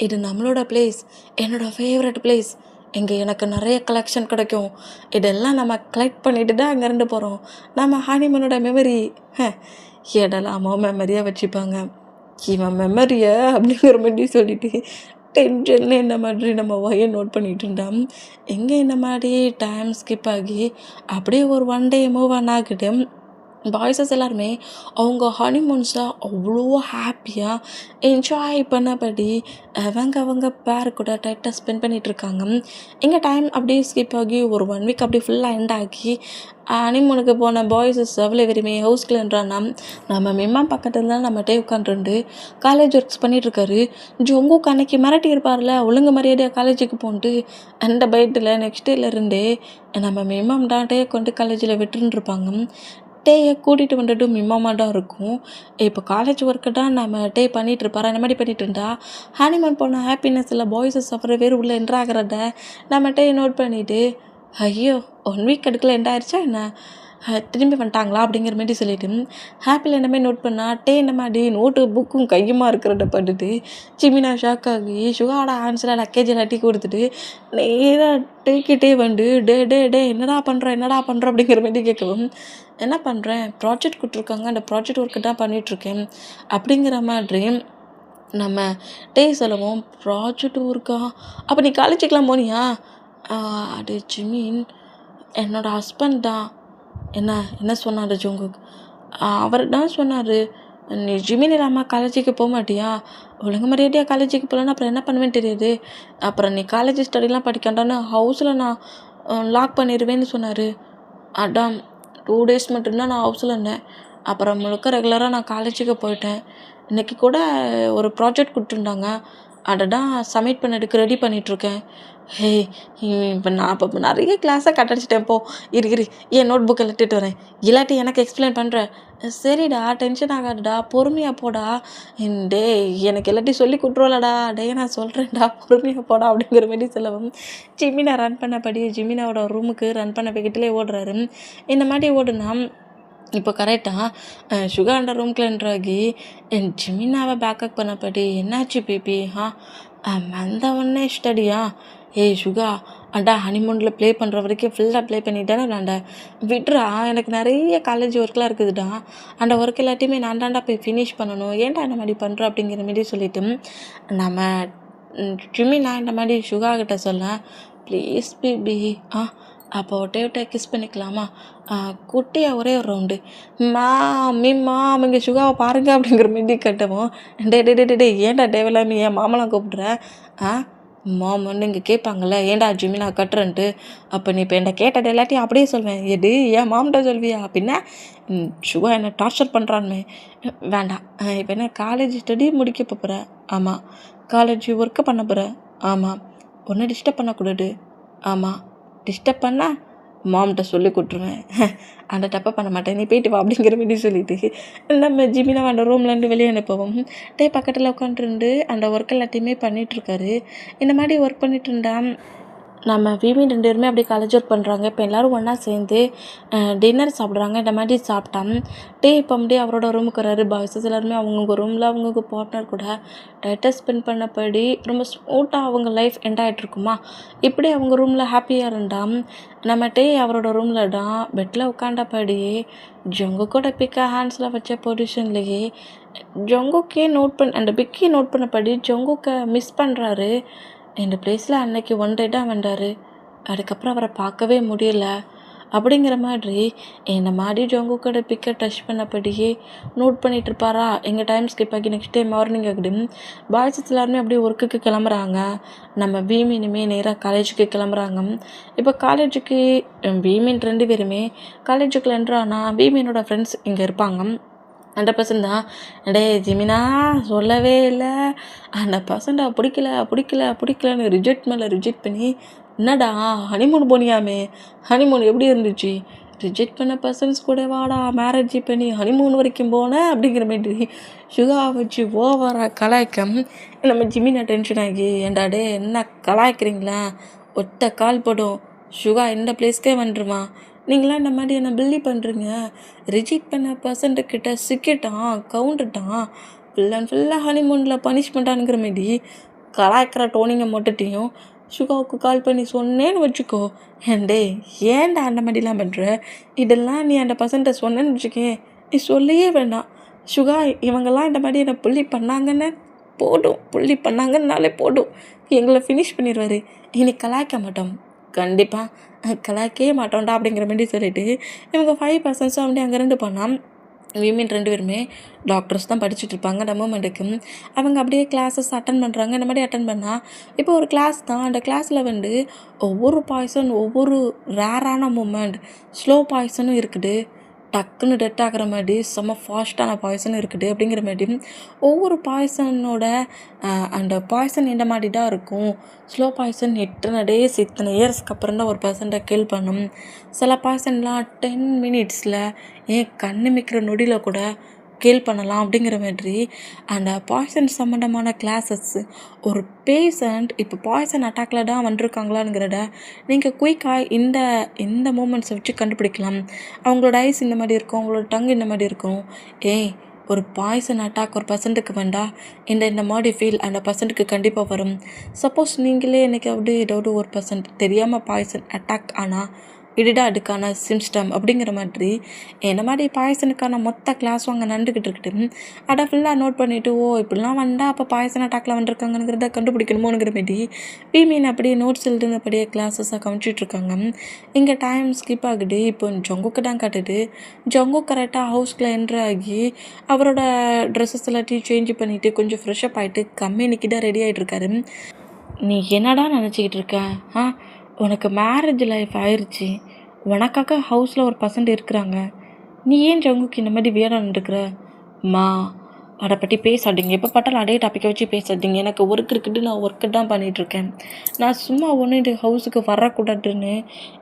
இது நம்மளோட பிளேஸ், என்னோடய ஃபேவரட் பிளேஸ், இங்கே எனக்கு நிறைய கலெக்ஷன் கிடைக்கும். இதெல்லாம் நம்ம கலெக்ட் பண்ணிட்டு தான் அங்கேருந்து போகிறோம். நம்ம ஹனிமூனோட மெமரி எடலாமோ மெமரியாக வச்சுப்பாங்க. இவன் மெமரியை அப்படிங்கிற மாதிரி சொல்லிட்டு டென்ஷனில் இந்த மாதிரி நம்ம ஒய்யை நோட் பண்ணிகிட்டு இருந்தான். எங்கே இந்த மாதிரி டைம் ஸ்கிப் ஆகி அப்படியே ஒரு 1 டே மூவ் ஆன் ஆகிட்டு பாய்ஸஸ் எல்லாருமே அவங்க ஹனிமூன்ஸை அவ்வளோ ஹாப்பியாக என்ஜாய் பண்ணபடி அவங்க பேர் கூட டைட்டாக ஸ்பெண்ட் பண்ணிகிட்ருக்காங்க. எங்கள் டைம் அப்படியே ஸ்கிப் ஆகி ஒரு 1 வீக் அப்படியே ஃபுல்லாக எண்ட் ஆகி ஹனிமூனுக்கு போன பாய்ஸஸ் அவ்வளோ வெறுமே ஹவுஸ்குள்ளேன்றான்னா நம்ம மிம்மா பக்கத்தில் தான் நம்ம டே உட்காந்துருந்து காலேஜ் ஒர்க்ஸ் பண்ணிகிட்ருக்காரு. ஜொங்குக்கு அன்னைக்கு மிரட்டி இருப்பார்ல, ஒழுங்கு மரியாதையாக காலேஜுக்கு போன்ட்டு, அந்த பயத்தில் நெக்ஸ்ட் டேலேருந்தே நம்ம மிம்மாம் தான் டே கொண்டு காலேஜில் விட்டுருந்துருப்பாங்க. டேயை கூட்டிகிட்டு வந்துட்டு மிம்மாமா தான் இருக்கும். இப்போ காலேஜ் ஒர்க்கு தான் நம்ம டே பண்ணிகிட்ருப்பாரு. அந்த மாதிரி பண்ணிகிட்டு இருந்தா ஹனிமூன் போன ஹாப்பினஸில் பாய்ஸஸ் அப்புறம் வேறு உள்ளே என்ட்ராகிறத நம்ம டே நோட் பண்ணிவிட்டு, ஐயோ 1 வீக் அதுக்குள்ளே எண்டாயிருச்சா என்ன, திரும்பி வந்துட்டாங்களா அப்படிங்கிற மாதிரி சொல்லிட்டு ஹாப்பியில் என்னமே நோட் பண்ணால் டே என்ன மாதிரி நோட்டு புக்கும் கையுமா இருக்கிறத பார்த்துட்டு ஜிமினா ஷாக் ஆகி சுகாவோட ஆன்சரை லக்கேஜ் எல்லாத்தையும் கொடுத்துட்டு நேராக டேக்கிட்டே வந்து டே என்னடா பண்ணுற அப்படிங்கிற மாதிரி கேட்கவும், என்ன பண்ணுறேன், ப்ராஜெக்ட் கொடுத்துருக்காங்க, அந்த ப்ராஜெக்ட் ஒர்க்கு தான் பண்ணிகிட்ருக்கேன் அப்படிங்கிற மாதிரி நம்ம டே சொல்லவும், ப்ராஜெக்ட் ஒர்க்கா, அப்போ நீ காலேஜுக்கெலாம் போனியா? அது ஜிமின் என்னோடய ஹஸ்பண்ட் தான். என்ன சொன்னார் ஜோங்குக்? அவர் தான் சொன்னார், நீ ஜிமின் இல்லாமல் காலேஜுக்கு போக மாட்டியா, ஒழுங்கு மரியாதையாக காலேஜுக்கு போகலன்னா அப்புறம் என்ன பண்ணுவேன்னு தெரியாது, அப்புறம் நீ காலேஜ் ஸ்டடிலாம் படிக்கண்டான்னு ஹவுஸில் நான் லாக் பண்ணிடுவேன்னு சொன்னார். அதான் 2 டேஸ் மட்டும்தான் நான் ஹவுஸில் இருந்தேன், அப்புறம் முழுக்க ரெகுலராக நான் காலேஜுக்கு போயிட்டேன். இன்றைக்கி கூட ஒரு ப்ராஜெக்ட் கொடுத்துருந்தாங்க, அடடா சப்மிட் பண்ணதுக்கு ரெடி பண்ணிகிட்ருக்கேன். ஹே இப்போ நான் இப்போ நிறைய கிளாஸாக கட்டடிச்சிட்டேன். இரு என் நோட் புக்கை எடுத்துட்டு வரேன். இல்லாட்டி எனக்கு எக்ஸ்பிளைன் பண்ணுறேன். சரிடா டென்ஷன் ஆகாதுடா, பொறுமையாக போடா. டேய் எனக்கு எல்லாத்தையும் சொல்லி கொடுத்துருவலடா. டேய் நான் சொல்கிறேன்டா, பொறுமையாக போடா அப்படிங்கிற மாரி சொல்லவும் ஜிமினா ரன் பண்ணபடி ஜிமினாவோட ரூமுக்கு ரன் பண்ண போய்கிட்டே ஓடுறாரு. இந்த மாதிரி ஓடுனா இப்போ கரெக்டாக சுகா ரூம்குள்ள என்ட்ராகி ஜிமினாவை பேக்கப் பண்ணபடி என்னாச்சு பேபி வந்த உடனே ஸ்டடியா ஏய் சுகா அண்டா ஹனிமூனில் ப்ளே பண்ணுற வரைக்கும் ஃபுல்லாக ப்ளே பண்ணிட்டேன்னு நான்டா விட்றா, எனக்கு நிறைய காலேஜ் ஒர்க்லாம் இருக்குதுடா. அந்த ஒர்க் எல்லாத்தையுமே நான் தாண்டா போய் ஃபினிஷ் பண்ணணும், ஏன்டா இந்த மாதிரி பண்ணுற அப்படிங்கிற மாரி சொல்லிட்டு நம்ம ஜிமினா இந்த மாதிரி சுகா கிட்ட சொல்ல ப்ளீஸ் பேபி அப்போ ஒட்டை கிஸ் பண்ணிக்கலாமா, குட்டியாக ஒரே ஒரு ரவுண்டு மீம்மா அவங்க சுகாவை பாருங்க அப்படிங்கிற மாரி கட்டவும் டே ஏன்டா தேவையில்லாம என் மாமலாம் கூப்பிட்ற மாம் வந்து இங்கே கேட்பாங்கள்ல ஏன்டா ஜிமினா கட்டுறன்ட்டு. அப்போ நீ இப்போ என்ன கேட்டது எல்லாத்தையும் அப்படியே சொல்வேன். எது ஏன் மாம்கிட்ட சொல்வியா அப்படின்னா சுகா என்னை டார்ச்சர் பண்ணுறான்னு. வேண்டாம், இப்போ என்ன காலேஜ் ஸ்டடி முடிக்க போகிற? ஆமாம். காலேஜ் ஒர்க்கை பண்ண போகிற? ஆமாம். ஒன்றை டிஸ்டர்ப் பண்ணக்கூடாது? ஆமாம். டிஸ்டர்ப் பண்ணால் மாம்கிட்ட சொல்லி கொடுத்துருவேன். அந்த தப்பை பண்ண மாட்டேன், நீ போயிட்டு வா அப்படிங்கிற மாதிரி சொல்லிட்டு நம்ம ஜிமினா அந்த ரூம்லேருந்து வெளியே அனுப்பவும் பக்கத்தில் உட்காந்துருந்து அந்த ஒர்க் எல்லாத்தையுமே பண்ணிகிட்ருக்காரு. இந்த மாதிரி ஒர்க் பண்ணிட்டு இருந்தா நம்ம விமி 2 பேருமே அப்படியே காலேஜ் ஒர்க் பண்ணுறாங்க. இப்போ எல்லோரும் ஒன்றா சேர்ந்து டின்னர் சாப்பிட்றாங்க. இந்த மாதிரி சாப்பிட்டான் இப்போ அப்படியே அவரோட ரூமுக்கு வராரு. பாய்ஸஸ் எல்லாருமே அவங்கவுங்க ரூமில் அவங்கவுங்க பார்ட்னர் கூட டைட்டாக ஸ்பெண்ட் பண்ணபடி ரொம்ப ஸ்மூத்தாக அவங்க லைஃப் எண்ட் ஆகிட்ருக்குமா. இப்படி அவங்க ரூமில் ஹாப்பியாக இருந்தால் நம்ம அவரோட ரூமில் தான் பெட்டில் உட்காண்டபடி ஜொங்குக்கோட பிக்கை ஹேண்ட்ஸில் வச்ச பொசிஷன்லேயே ஜொங்குக்கே அந்த பிக்கி நோட் பண்ணபடி ஜொங்குக்கை மிஸ் பண்ணுறாரு. இந்த பிளேஸில் அன்னைக்கு ஒன் டேட்டாக வந்தார். அதுக்கப்புறம் அவரை பார்க்கவே முடியல அப்படிங்கிற மாதிரி இந்த மாதிரி ஜொங்குக்கோட பிக்கை டச் பண்ணபடியே நோட் பண்ணிகிட்டு இருப்பாரா. எங்கள் டைம் ஸ்கிப் ஆகி நெக்ஸ்ட் டே மார்னிங் ஆகிடு. பாய்ஸஸ் எல்லாருமே அப்படியே ஒர்க்குக்கு கிளம்புறாங்க. நம்ம வீமினுமே நேராக காலேஜுக்கு கிளம்புறாங்க. இப்போ காலேஜுக்கு வீமின் 2 பேருமே காலேஜுக்குள்ள என்ட்ரானா வீமினோட ஃப்ரெண்ட்ஸ் இங்கே இருப்பாங்க. அந்த பர்சன் தான் ஜிமினா சொல்லவே இல்லை, அந்த பர்சன்டா பிடிக்கலன்னு ரிஜெக்ட் மேலே ரிஜெக்ட் பண்ணி என்னடா ஹனிமூன் போனியாமே, ஹனிமூன் எப்படி இருந்துச்சு, ரிஜெக்ட் பண்ண பர்சன்ஸ் கூட வாடா மேரேஜ் பண்ணி ஹனிமூன் வரைக்கும் போனேன் அப்படிங்கிற மாதிரி சுகா வச்சு ஓவராக கலாய்க்கம் நம்ம ஜிமினா டென்ஷன் ஆகி ஏண்டாடே என்ன கலாய்க்கிறீங்களா, ஒத்த கால் படும் சுகா இந்த பிளேஸ்க்கே வந்துருமா, நீங்களாம் இந்த மாதிரி என்ன பில்லி பண்ணுறீங்க, ரிஜெக்ட் பண்ண பர்சன்ட்டுக்கிட்ட சிக்கிட்டான் கவுண்டுட்டான் ஃபுல்லாக ஹனிமூனில் பனிஷ்மெண்ட்டானுங்கிற மாரி கலாய்க்கிற டோனிங்கை மட்டுட்டையும் சுகாவுக்கு கால் பண்ணி சொன்னேன்னு வச்சுக்கோ, ஏன்டா அந்த மாதிரிலாம் பண்ணுற, இதெல்லாம் நீ அந்த பர்சன்ட்டை சொன்னேன்னு வச்சுக்கேன், நீ சொல்லியே வேண்டாம் சுகா இவங்கெல்லாம் இந்த மாதிரி என்னை புள்ளி பண்ணாங்கன்னாலே போடும் எங்களை ஃபினிஷ் பண்ணிடுவார், இனி கலாய்க்க மாட்டோம், கண்டிப்பாக கலாய்க்கவே மாட்டோம்டா அப்படிங்கிற மாதிரி சொல்லிவிட்டு இவங்க 5 பர்சன்ஸும் அப்படியே அங்கே 2 பண்ணால் விமன் 2 பேருமே டாக்டர்ஸ் தான் படிச்சுட்டு இருப்பாங்க. அந்த மூமெண்ட்டுக்கு அவங்க அப்படியே கிளாஸஸ் அட்டன் பண்ணுறாங்க. இந்த மாதிரி அட்டன் பண்ணால் இப்போ ஒரு கிளாஸ் தான், அந்த கிளாஸில் ஒவ்வொரு பாய்ஸன் ஒவ்வொரு ரேரான மூமெண்ட் ஸ்லோ பாய்ஸனும் இருக்குது, டக்குன்னு டெட் ஆகிற மாதிரி செம்ம ஃபாஸ்ட்டான பாய்சனும் இருக்குது அப்படிங்கிற மாதிரி ஒவ்வொரு பாய்சனோட அந்த பாய்சன் இந்த மாதிரி தான் இருக்கும். ஸ்லோ பாய்சன் எத்தனை டேஸ் இத்தனை இயர்ஸ்க்கு அப்புறம் தான் ஒரு பர்சன்ட்டை கில் பண்ணும். சில பாய்சன்லாம் 10 மினிட்ஸில் ஏன் கண்ணிமிக்கிற நொடியில் கூட கில் பண்ணலாம் அப்படிங்கிற மாதிரி அந்த பாய்சன் சம்மந்தமான கிளாஸஸ் ஒரு பேஷண்ட் இப்போ பாய்சன் அட்டாக்ல தான் வந்திருக்காங்களாங்கிறத நீங்கள் குயிக்காக இந்த மூமெண்ட்ஸை வச்சு கண்டுபிடிக்கலாம். அவங்களோட ஐஸ் இந்த மாதிரி இருக்கும், அவங்களோட டங் இந்த மாதிரி இருக்கும். ஒரு பாய்சன் அட்டாக் ஒரு பர்சன்ட்டுக்கு வேண்டாம், இந்த மாதிரி ஃபீல் அந்த பர்சன்ட்டுக்கு கண்டிப்பாக வரும். சப்போஸ் நீங்களே என்னைக்காவது ஏதாவது ஒரு பர்சன்ட் தெரியாமல் பாய்சன் அட்டாக் ஆனால் இதுதான் அதுக்கான சிம்ஸ்டம் அப்படிங்கிற மாதிரி இந்த மாதிரி பாய்சனுக்கான மொத்த கிளாஸும் அங்கே நடந்துக்கிட்டு இருக்குது. அதை ஃபுல்லாக நோட் பண்ணிவிட்டு இப்படிலாம் வந்தால் அப்போ பாய்சன் அட்டாக்ல வந்துருக்காங்கிறத கண்டுபிடிக்கணுமோங்கிற மாதிரி மீன் அப்படியே நோட்ஸ் எழுதுனபடியே கிளாஸஸாக கவனிச்சிட்ருக்காங்க. இங்கே டைம் ஸ்கிப் ஆகுது. இப்போ ஜொங்குக்கு தான் காட்டுது. ஜொங்கு கரெக்டாக ஹவுஸ்க்குள்ளே என்ட்ரு ஆகி அவரோட ட்ரெஸ்ஸஸ் எல்லாத்தையும் சேஞ்ச் பண்ணிவிட்டு கொஞ்சம் ஃப்ரெஷ்அப் ஆகிட்டு கம்பெனிக்கு தான் ரெடி ஆகிட்ருக்காரு. நீ என்னடா நினச்சிக்கிட்டு இருக்க? உனக்கு மேரேஜ் லைஃப் ஆயிடுச்சு, உனக்காக ஹவுஸில் ஒரு பர்சன்ட் இருக்கிறாங்க, நீ ஏன் ஜங்குக்கு இந்த மாதிரி வியடாக இருக்கிற? அதை பற்றி பேசாதீங்க, எப்போ பார்த்தாலும் அதே டாப்பிக்கை வச்சு பேசாதீங்க. எனக்கு ஒர்க் இருக்குது, நான் ஒர்க்கு தான் பண்ணிகிட்ருக்கேன். நான் சும்மா ஒன்று இந்த ஹவுஸுக்கு வரக்கூடாதுன்னு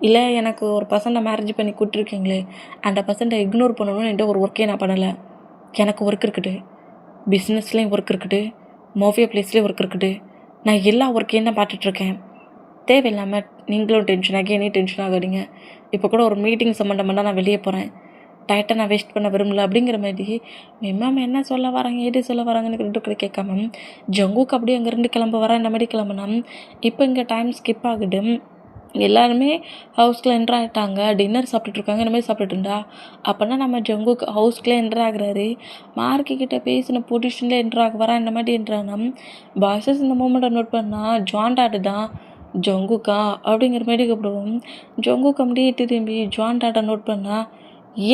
இல்லை, எனக்கு ஒரு பர்சனை மேரேஜ் பண்ணி கொடுத்துருக்கீங்களே, அந்த பர்சன்ட்டை இக்னோர் பண்ணணும்னு எந்த ஒரு ஒர்க்கே நான் பண்ணலை. எனக்கு ஒர்க் இருக்குது, பிஸ்னஸ்லேயும் ஒர்க் இருக்குது, மாஃபியா பிளேஸ்லேயும் ஒர்க் இருக்குது. நான் எல்லா ஒர்க்கையும் தான் பார்த்துட்ருக்கேன். தேவையில்லாமல் நீங்களும் டென்ஷன் ஆகி என்னையும் டென்ஷன் ஆகாதீங்க. இப்போ கூட ஒரு மீட்டிங் சம்மந்தமாக தான் நான் வெளியே போகிறேன். டயட்டை நான் வேஸ்ட் பண்ண விரும்பல அப்படிங்கிற மாதிரி மேம் என்ன சொல்ல வராங்க, ஏது சொல்ல வராங்கன்னு ரெண்டு கூட கேட்காம ஜங்குக்கு அப்படியே அங்கேருந்து கிளம்ப வரேன். இந்த மாதிரி கிளம்புனா இப்போ இங்கே டைம் ஸ்கிப் ஆகுது. எல்லாருமே ஹவுஸ்க்குள்ளே என்ட்ரு ஆகிட்டாங்க, டின்னர் சாப்பிட்டுட்ருக்காங்க. இந்த மாதிரி சாப்பிட்டுட்டு இருந்தா அப்போனா நம்ம ஜங்குக்கு ஹவுஸ்க்குள்ளே என்ட்ரு ஆகுறாரு. மார்க்கிட்ட பேசின பொசிஷனில் என்ட்ரு ஆக வரேன். இந்த மாதிரி என்ட்ரானா பாய்ஸஸ் இந்த மூமெண்ட்டை நோட் பண்ணால் ஜான் டாட்டு தான் ஜங்குக்கா அப்படிங்கிற மாதிரி கூப்பிடுவோம். ஜங்குக்கு அப்படியே திரும்பி ஜான் டாட்டை நோட் பண்ணால்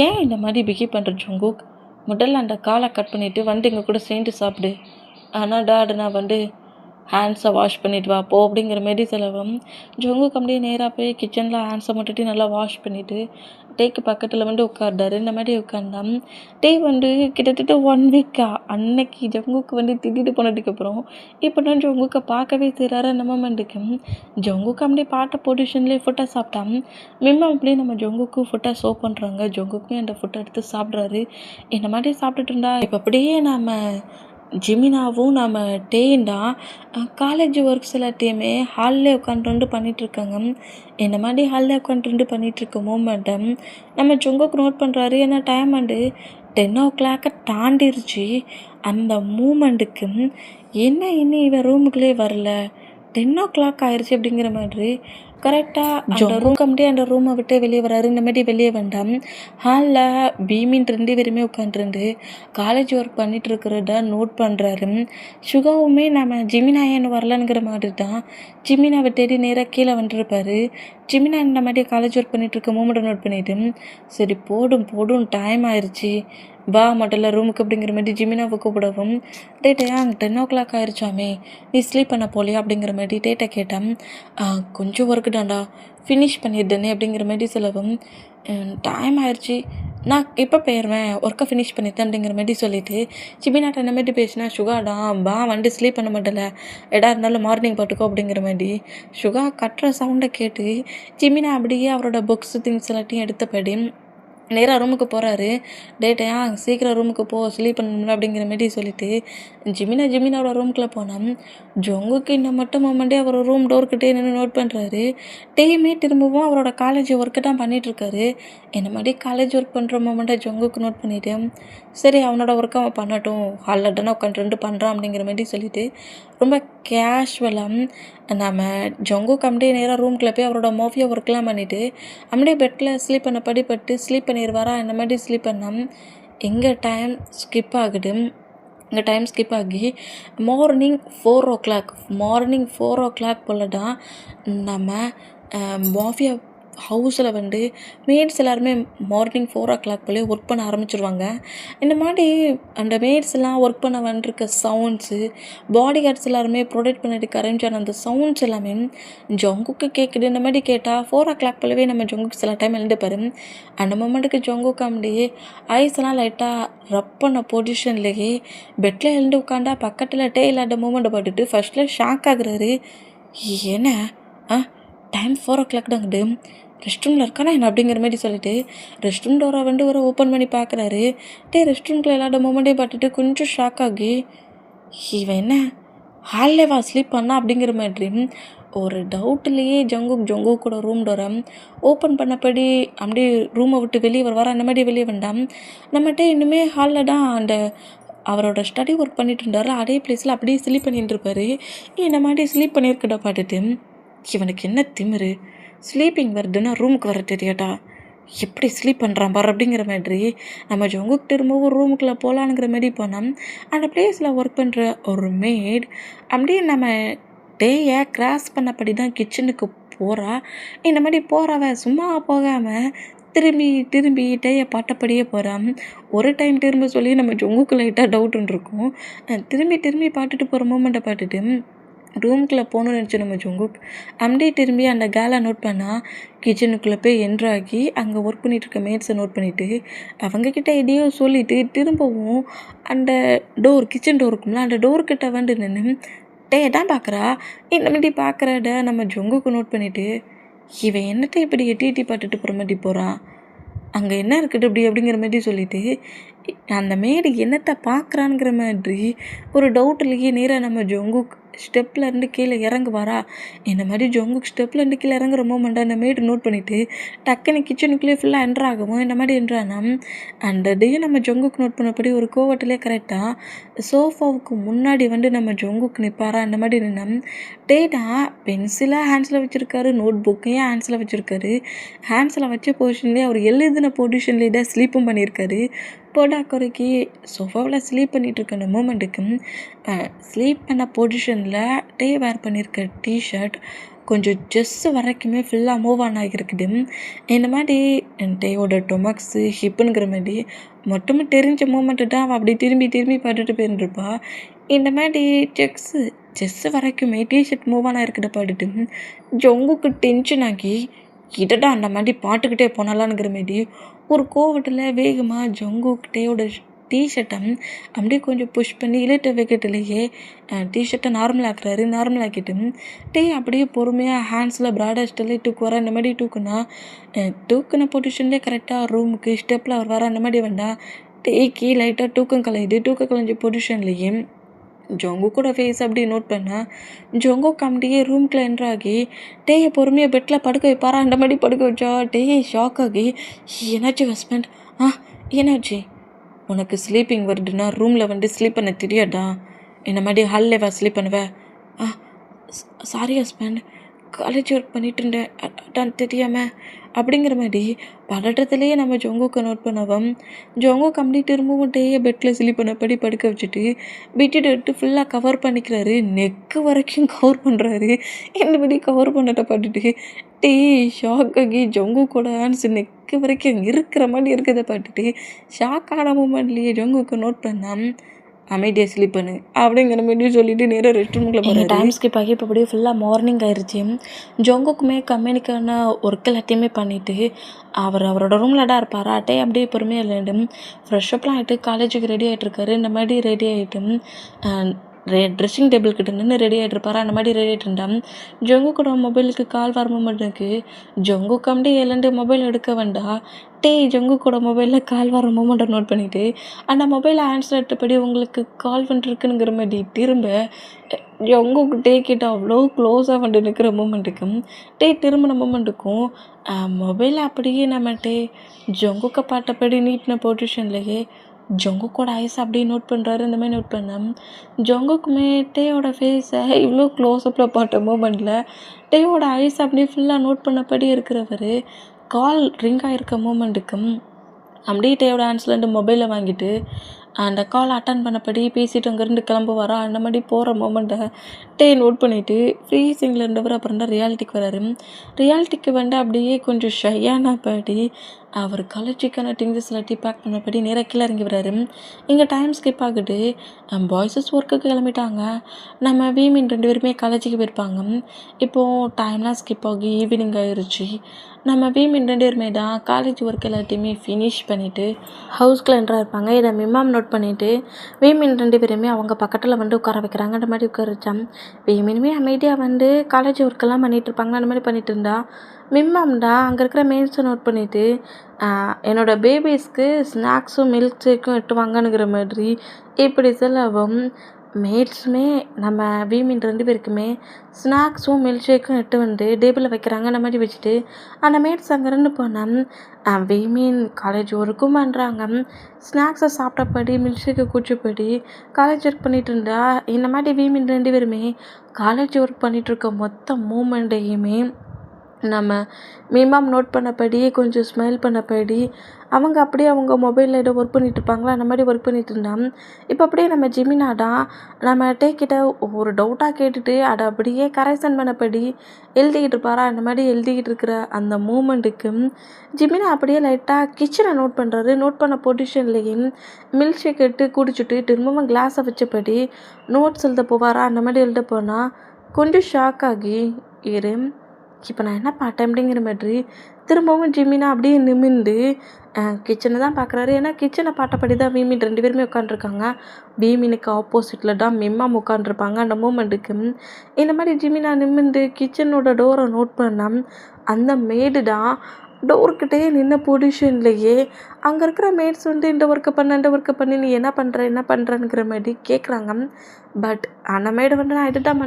ஏன் இந்த மாதிரி பிஹேவ் பண்ணுற ஜங்குக், முதல்ல அந்த காலை கட் பண்ணிவிட்டு வந்து எங்கள் கூட சேர்ந்து சாப்பிடு. ஆனால் டாடு நான் வந்து ஹேண்ட்ஸை வாஷ் பண்ணிட்டு வா போ அப்படிங்கிற மாரி செலவும். ஜங்குக்கு அப்படியே நேராக போய் கிச்சனில் ஹேண்ட்ஸை மட்டுட்டு நல்லா வாஷ் பண்ணிவிட்டு டேக்கு பக்கத்தில் வந்து உட்கார்ந்தாரு. இந்த மாதிரி உட்காந்தான். டே வந்து கிட்டத்தட்ட 1 வீக்கா அன்னைக்கு ஜங்குக்கு வந்து திட்டிட்டு போனதுக்கப்புறம் இப்போ தான் ஜங்குக்கை பார்க்கவே செய்கிறாரு. அந்த மொமெண்ட்டுக்கு ஜங்குக்கு அப்படியே பாட்ட பொசிஷன்லேயே ஃபுட்டை சாப்பிட்டான். மிம்மா அப்படியே நம்ம ஜங்குக்கு ஃபுட்டை சர்வ் பண்ணுறாங்க. ஜங்குக்கும் அந்த ஃபுட்டை எடுத்து சாப்பிட்றாரு. இந்த மாதிரி சாப்பிட்டுட்டு இருந்தா இப்போ அப்படியே நம்ம ஜிமினாவும் நம்ம டேயும் தான் காலேஜ் ஒர்க்ஸ் எல்லாத்தையுமே ஹாலில் உட்காந்துட்டு பண்ணிகிட்ருக்காங்க. இந்த மாதிரி ஹாலில் உட்காந்துட்டு பண்ணிகிட்ருக்க மூமெண்ட்டை நம்ம ஜங்குக்கு நோட் பண்ணுறாரு. ஏன்னா டைம் வந்து 10 o'clock தாண்டிருச்சு. அந்த மூமெண்ட்டுக்கு என்ன இன்னும் இவன் ரூமுக்குள்ளே வரல, 10 o'clock ஆயிடுச்சு அப்படிங்கிற மாதிரி கரெக்டாக அந்த ரூம் கம்பிட்டே அந்த ரூமை விட்டு வெளியே வராரு. இந்த மாதிரி வெளியே வேண்டாம் ஹாலில் பீமின் 2 பேருமே உட்காந்துருந்து காலேஜ் ஒர்க் பண்ணிட்டு இருக்கிறத நோட் பண்ணுறாரு. சுகாவுமே நம்ம ஜிமினா ஏன்னு வரலங்கிற மாதிரி தான் ஜிமினாவை தேடி நேராக கீழே வந்துருப்பாரு. ஜிமினா இந்த மாதிரி காலேஜ் ஒர்க் பண்ணிட்டு இருக்க மூமெண்ட்டை நோட் பண்ணிட்டு சரி போடும் டைம் ஆயிடுச்சு வா முதல்ல ரூமுக்கு அப்படிங்கிற மாதிரி ஜிமினாவை கூப்பிடவும் டேட்டையா 10 o'clock ஆயிடுச்சாமே, நீ ஸ்லீப் பண்ண போலியா அப்படிங்கிற மாதிரி டேட்டை கேட்டேன். கொஞ்சம் ஒர்க்கு தான்டா, ஃபினிஷ் பண்ணிடுறேனே அப்படிங்கிற மாதிரி சொல்லவும் டைம் ஆயிடுச்சு, நான் எப்போ போயிடுவேன், ஒர்க்கை ஃபினிஷ் பண்ணிட்டேன் அப்படிங்கிற மாதிரி சொல்லிவிட்டு ஜிமினாட்ட என்ன மாதிரி பேசினா சுகாடா வா வந்து ஸ்லீப் பண்ண மாட்டேல, எடா இருந்தாலும் மார்னிங் பார்த்துக்கோ அப்படிங்கிற மாதிரி சுகா கட்டுற சவுண்டை கேட்டு ஜிமினா அப்படியே அவரோட புக்ஸ் திங்ஸ் எல்லாத்தையும் எடுத்தபடி நேராக ரூமுக்கு போகிறாரு. டேட்டையா சீக்கிரம் ரூமுக்கு போ, ஸ்லீப் பண்ணணும்ல அப்படிங்கிற மாரி சொல்லிவிட்டு ஜிமினாவோட ரூமுக்குள்ளே போனால் ஜங்குக்கு இந்த மட்டும் மொமெண்ட்டே அவர் ரூம் டோர்கிட்டே நின்று நோட் பண்ணுறாரு. டேயுமே திரும்பவும் அவரோட காலேஜ் ஒர்க்கு தான் பண்ணிகிட்ருக்காரு. இந்த மாதிரி காலேஜ் ஒர்க் பண்ணுற மொமெண்ட்டை ஜங்குக்கு நோட் பண்ணிவிட்டு சரி அவனோட ஒர்க்கை அவன் பண்ணட்டும், ஹாலில் தானே உட்காந்து பண்ணுறான் அப்படிங்கிற மாதிரி சொல்லிவிட்டு ரொம்ப கேஷுவலாக நம்ம ஜங்குக்கு அப்படியே நேராக ரூம்குள்ளே போய் அவரோட மாஃபியா ஒர்க்லாம் பண்ணிவிட்டு அப்படியே பெட்டில் ஸ்லீப் பண்ண படிப்பட்டு ஸ்லீப் பண்ணிடுவாரா. இந்த மாதிரி ஸ்லீப் பண்ணால் எங்கே டைம் ஸ்கிப் ஆகுது. இங்கே டைம் ஸ்கிப் ஆகி மார்னிங் 4 o'clock போல் தான் நம்ம மாஃபியா ஹவுஸில் வந்து மேட்ஸ் எல்லாருமே மார்னிங் 4 o'clock போலே ஒர்க் பண்ண ஆரம்பிச்சிருவாங்க. இந்த மாதிரி அந்த மேட்ஸ் எல்லாம் ஒர்க் பண்ண வந்துருக்க சவுண்ட்ஸு பாடி கார்ட்ஸ் எல்லாருமே ப்ரொடெக்ட் பண்ணிட்டு அரேஞ்சான அந்த சவுண்ட்ஸ் எல்லாமே ஜங்குக்கு கேட்குது. இந்த மாதிரி கேட்டால் 4 o'clock போலவே நம்ம ஜங்குக்கு சில டைம் எழுந்துப்பாரு. அந்த மொமெண்ட்டுக்கு ஜங்குக்கு அப்படியே ஐஸ் எல்லாம் லைட்டாக ரப் பண்ண பொசிஷன்லேயே பெட்டில் எழுந்து உட்காண்டா பக்கத்தில் டே இல்லாத மூமெண்ட்டை பார்த்துட்டு ஃபஸ்ட்டில் ஷாக் ஆகுறாரு. என்ன டைம் 4 o'clock தாங்குது, ரெஸ்ட் ரூமில் இருக்கானா என்ன அப்படிங்கிற மாதிரி சொல்லிட்டு ரெஸ்ட் ரூம் டோரை வந்து ஒரு ஓப்பன் பண்ணி பார்க்குறாரு. ரெஸ்ட் ரூம்குள்ளே எல்லா மொமெண்ட்டையும் பார்த்துட்டு கொஞ்சம் ஷாக் ஆகி இவன் என்ன ஹாலில் ஸ்லீப் பண்ணா அப்படிங்கிற மாதிரி ஒரு டவுட்லேயே ஜங்குக்கோட ரூம் டோரை ஓப்பன் பண்ணபடி அப்படியே ரூமை விட்டு வெளியே வருவார். அந்த மாதிரி வெளியே வேண்டாம் நம்மகிட்ட இன்னுமே ஹாலில் தான் அந்த அவரோட ஸ்டடி ஒர்க் பண்ணிட்டு இருந்தார். அதே பிளேஸில் அப்படியே ஸ்லீப் பண்ணிட்டு இருப்பார். இந்த மாதிரி ஸ்லீப் பண்ணியிருக்கிட்ட பார்த்துட்டு இவனுக்கு என்ன திமிரு, ஸ்லீப்பிங் வருதுன்னா ரூமுக்கு வர தெரியாட்டா, எப்படி ஸ்லீப் பண்ணுறான் பாரு அப்படிங்கிற மாதிரி நம்ம ஜங்குக்கு திரும்பவும் ரூமுக்குள்ளே போகலான்ங்கிற மாதிரி போனோம். அந்த பிளேஸில் ஒர்க் பண்ணுற ஒரு மேட் அப்படியே நம்ம டேயை கிராஸ் பண்ணபடி தான் கிச்சனுக்கு போகிறா. இந்த மாதிரி போகிறவ சும்மா போகாமல் திரும்பி டேயை பாட்டப்படியே போகிறான். ஒரு டைம் திரும்ப சொல்லி நம்ம ஜங்குக்கு லைட்டாக டவுட்டுன்னு இருக்கும். திரும்பி பார்த்துட்டு போகிற மூமெண்ட்டை பார்த்துட்டு ரூம்குள்ளே போகணும்னு நினச்சி நம்ம ஜங்குக் அப்படியே திரும்பி அந்த கேலை நோட் பண்ணால் கிச்சனுக்குள்ளே போய் என்ட்ராகி அங்கே ஒர்க் பண்ணிகிட்ருக்க மேட்ஸை நோட் பண்ணிவிட்டு அவங்கக்கிட்ட எதையோ சொல்லிவிட்டு திரும்பவும் அந்த கிச்சன் டோர் இருக்கும்ல அந்த டோர்கிட்ட வந்து நின்று தான் பார்க்குறா. இந்த மாதிரி பார்க்குறத நம்ம ஜங்குக்கு நோட் பண்ணிவிட்டு இவன் என்னத்தை இப்படி எட்டி எட்டி பார்த்துட்டு போகிற மாதிரி போகிறான், அங்கே என்ன இருக்குது இப்படி அப்படிங்கிற மாதிரி சொல்லிவிட்டு அந்த மேடு என்னத்தை பார்க்குறான்ங்கிற மாதிரி ஒரு டவுட்லேயே நேராக நம்ம ஜங்குக் ஸ்டெப்லேருந்து கீழே இறங்குவாரா. இந்த மாதிரி ஜங்குக் ஸ்டெப்லேருந்து கீழே இறங்குற மூமெண்ட்டை அந்த மேடு நோட் பண்ணிவிட்டு டக்குன்னு கிச்சனுக்குள்ளேயே ஃபுல்லாக என்ட்ராகவும் இந்த மாதிரி என்ட்ரானா அந்த டே நம்ம ஜங்குக் நோட் பண்ணபடி ஒரு கோவட்டிலே கரெக்டாக சோஃபாவுக்கு முன்னாடி வந்து நம்ம ஜங்குக் நிற்பாரா. அந்த மாதிரி நின்னா டேட்டா பென்சிலாக ஹேண்ட்ஸில் வச்சுருக்காரு, நோட் புக்கையும் ஹேண்ட்ஸில் வச்சுருக்காரு. ஹேண்ட்ஸில் வச்ச பொசிஷன்லேயே அவர் எழுதின பொசிஷன்லேயே தான் ஸ்லீப்பும் பண்ணியிருக்காரு. போடா குறைக்கி சோஃபாவில் ஸ்லீப் பண்ணிகிட்ருக்க அந்த மூமெண்ட்டுக்கு ஸ்லீப் பண்ண பொசிஷனில் வேர் பண்ணியிருக்க டிஷர்ட் கொஞ்சம் ஜெஸ்ஸு வரைக்குமே ஃபுல்லாக மூவ் ஆன் ஆகியிருக்குது. இந்த மாதிரி டேயோட டொமக்ஸு ஹிப்புங்கிற மாதிரி மொத்தமாக தெரிஞ்ச மூமெண்ட்டு தான் அவள் அப்படி திரும்பி திரும்பி பார்த்துட்டு போயிருந்துருப்பா. இந்த மாதிரி செஸ்ஸு வரைக்குமே டிஷர்ட் மூவ் ஆன் ஆகிருக்கிட்ட பாட்டுட்டு ஜங்குக்கு டென்ஷன் ஆகி இதடா அந்த மாதிரி பாட்டுக்கிட்டே போனாலான்ங்கிற மாதிரி ஒரு கோவத்தில் வேகமாக ஜங்குக்கிட்டேயோட டிஷர்ட்டை அப்படியே கொஞ்சம் புஷ் பண்ணி இழுட்டு வைக்கட்டுலேயே டிஷர்ட்டை நார்மலாக்குறாரு. நார்மலாக்கிட்டு அப்படியே பொறுமையாக ஹேண்ட்ஸில் ப்ராடஸ்ட்டில் தூக்குவார். அந்த மாதிரி தூக்குன பொசிஷன்லேயே கரெக்டாக ரூமுக்கு ஸ்டெப்பில் அவர் வர. அந்த மாதிரி வேண்டாம் கீ லைட்டாக தூக்கம் கலைஞ்ச பொசிஷன்லேயே ஜங்குக்கோட ஃபேஸ் அப்படி நோட் பண்ணால் ஜங்குக் அப்படியே ரூம்குள்ளே என்ட்ராகி பொறுமையாக பெட்டில் படுக்க வைப்பாரா. அந்த மாதிரி படுக்க வச்சா ஷாக் ஆகி என்னாச்சு ஹஸ்பண்ட், என்னாச்சு, உனக்கு ஸ்லீப்பிங் வருதுன்னா ரூமில் வந்து ஸ்லீப் பண்ண தெரியாதா, இந்த மாதிரி ஹாலில் ஸ்லீப் பண்ணுவேன். சாரி ஹஸ்பண்ட், காலேஜ் ஒர்க் பண்ணிட்டு இருந்தேன் அதான் தெரியாமல் அப்படிங்கிற மாதிரி பதட்டத்துலேயே நம்ம ஜங்குக்கை நோட் பண்ணவன் ஜங்குக் அப்படி திரும்பவும் பெட்டில் ஸ்லீப் பண்ணபடி படுக்க வச்சுட்டு பெட்டில் எடுத்து ஃபுல்லாக கவர் பண்ணிக்கிறாரு. நெக்கு வரைக்கும் கவர் பண்ணுறாரு. இந்தபடி கவர் பண்ணதை பார்த்துட்டு ஷாக் ஆகி ஜங்குக்கோட ஹேண்ட்ஸ் நெக்கு வரைக்கும் இருக்கிற மாதிரி இருக்கிறத பார்த்துட்டு ஷாக் ஆன மூமெண்ட்லேயே ஜங்குக்கை நோட் பண்ணால் அமைதியாக ஸ்லீப் பண்ணு அப்படிங்கிற மாதிரி சொல்லிட்டு நேராக ரெஸ்ட் ரூமுக்குள்ள போகிற டைம் ஸ்கிப் ஆகி இப்போ அப்படியே ஃபுல்லாக மார்னிங் ஆயிடுச்சு. ஜங்குக்குமே கம்பெனிக்கான ஒர்க் எல்லாத்தையுமே பண்ணிவிட்டு அவரோட ரூமில் தான் இருப்பார். அப்படியே பொறுமையாக இல்லைண்டு ஃப்ரெஷ்அப்லாம் ஆகிட்டு காலேஜுக்கு ரெடி ஆகிட்டுருக்காரு. இந்த மாதிரி ரெடி ஆகிட்டு ட்ரெஸ்ஸிங் டேபிள் கிட்ட நின்று ரெடி ஆகிட்டு இருப்பார். அந்த மாதிரி ரெடி ஆகிட்டு இருந்தான். ஜங்குக்கோட மொபைலுக்கு கால் வர மூமெண்ட்டுக்கு ஜங்குக்கு அப்படியே எழுந்து மொபைல் எடுக்க வேண்டாம் ஜங்குக்கோட மொபைலில் கால் வர மூமெண்ட்டை நோட் பண்ணிவிட்டு அந்த மொபைலை ஆன்சர் எடுத்தபடி உங்களுக்கு கால் பண்ணிருக்குங்கிற மாதிரி திரும்ப ஜங்குக்கு கிட்ட அவ்வளோ க்ளோஸாக வந்து நிற்கிற மூமெண்ட்டுக்கும் திரும்பின மூமெண்ட்டுக்கும் மொபைலை அப்படியே நம்ம ஜங்குக்கை பார்த்தபடி நீட்டின பொசிஷன்லேயே ஜங்குக்கோட ஐஸ் அப்படியே நோட் பண்ணுறாரு. இந்த மாதிரி நோட் பண்ணேன். ஜங்குக்குமே டேயோட ஃபேஸை இவ்வளோ க்ளோஸ்அப்பில் பார்த்த மூமெண்ட்டில் டேயோட ஐஸ் அப்படியே ஃபுல்லாக நோட் பண்ணபடி இருக்கிறவர் கால் ரிங் ஆகிருக்க மூமெண்ட்டுக்கும் அப்படியே டேயோட ஹேண்ட்ஸ்லேருந்து மொபைலை வாங்கிட்டு அந்த கால் அட்டன் பண்ணபடி பேசிட்டு அங்கேருந்து கிளம்புவாரா. அந்த மாதிரி போகிற மூமெண்ட்டை நோட் பண்ணிவிட்டு ஃப்ரீசிங்கில் இருந்தவர் அப்புறம் தான் ரியாலிட்டிக்கு வராரு. ரியாலிட்டிக்கு வந்து அப்படியே கொஞ்சம் ஷையான படி அவர் காலேஜுக்கான திங்ஸஸ் எல்லாத்தையும் பேக் பண்ணபடி நேராக கீழே இறங்கி வராரு. இங்கே டைம் ஸ்கிப் ஆகிட்டு பாய்ஸஸ் ஒர்க்குக்கு கிளம்பிட்டாங்க. நம்ம வீமின் 2 பேருமே காலேஜுக்கு போயிருப்பாங்க. இப்போது டைம்லாம் ஸ்கிப் ஆகி ஈவினிங் ஆயிடுச்சு. நம்ம வீமின் 2 பேருமே தான் காலேஜ் ஒர்க் எல்லாத்தையுமே ஃபினிஷ் பண்ணிவிட்டு ஹவுஸ்க்குள்ள என்ட்ரா இருப்பாங்க. இதை மிம்மாம் நோட் பண்ணிவிட்டு வீமின் 2 பேருமே அவங்க பக்கத்தில் வந்து உட்கார வைக்கிறாங்க. அந்த மாதிரி உட்கார வச்சா வீமினுமே அமைதியாக வந்து காலேஜ் ஒர்க்கெல்லாம் பண்ணிகிட்டு இருப்பாங்க. அந்த மாதிரி பண்ணிகிட்டு இருந்தா மிம்மாம் தான் அங்கே இருக்கிற மெயின்ஸை நோட் பண்ணிவிட்டு என்னோடய பேபிஸ்க்கு ஸ்நாக்ஸும் மில்க் ஷேக்கும் எட்டுவாங்கங்கிற மாதிரி இப்படி சொல்லவும் மேட்ஸுமே நம்ம வீமின் 2 பேருக்குமே ஸ்நாக்ஸும் மில்க் ஷேக்கும் எட்டு வந்து டேபிளில் வைக்கிறாங்க. அந்த மாதிரி வச்சுட்டு அந்த மேட்ஸ் அங்கேருந்து போனால் வீமின் காலேஜ் ஒர்க்கும் பண்ணுறாங்க. ஸ்நாக்ஸை சாப்பிட்டபடி மில்க் ஷேக்கை குடிச்சபடி காலேஜ் ஒர்க் பண்ணிகிட்டு இருந்தா இந்த மாதிரி வீமின் 2 பேருமே காலேஜ் ஒர்க் பண்ணிகிட்ருக்க மொத்த மூமெண்ட்டையுமே நம்ம மிம்மாம் நோட் பண்ணபடியே கொஞ்சம் ஸ்மைல் பண்ணபடி அவங்க அப்படியே அவங்க மொபைலில் ஏதோ ஒர்க் பண்ணிகிட்டு இருப்பாங்களா. அந்த மாதிரி ஒர்க் பண்ணிகிட்டு இருந்தான். இப்போ அப்படியே நம்ம ஜெமினா தான் நம்ம கிட்ட ஒரு டவுட்டாக கேட்டுட்டு அதை அப்படியே கரெக்ஷன் பண்ணபடி எழுதிக்கிட்டு இருப்பாரா. அந்த மாதிரி எழுதிக்கிட்டு இருக்கிற அந்த மூமெண்ட்டுக்கு ஜெமினா அப்படியே லைட்டாக கிச்சனை நோட் பண்ணுறாரு. நோட் பண்ண பொசிஷன்லேயே மில்க் ஷேக் எடுத்து குடிச்சிட்டு திரும்பவும் கிளாஸை வச்சபடி நோட்ஸ் எழுத போவாரா. அந்த மாதிரி எழுத போனால் கொஞ்சம் ஷாக் ஆகி, இரு இப்போ நான் என்ன பார்த்தேன் அப்படிங்கிற மாதிரி திரும்பவும் ஜிமினா அப்படியே நிமிர்ந்து கிச்சனை தான் பார்க்குறாரு. ஏன்னா கிச்சனை பார்த்தபடி தான் வீமின் 2 பேருமே உட்காந்துருக்காங்க. வீமினுக்கு ஆப்போசிட்டில் தான் மிம்மாம் உட்காந்துருப்பாங்க. அந்த மூமெண்ட்டுக்கு இந்த மாதிரி ஜிமினா நிமிர்ந்து கிச்சனோட டோரை நோட் பண்ண அந்த மேடு தான் டோர்கிட்டயே நின்ன பொசிஷன்லேயே அங்கே இருக்கிற மேட்ஸ் வந்து இந்த ஒர்க்கை பண்ணி நீ என்ன பண்ணுறேங்கிற மாதிரி கேட்குறாங்க. பட் அந்த மேடு வந்து நான் இதுதான்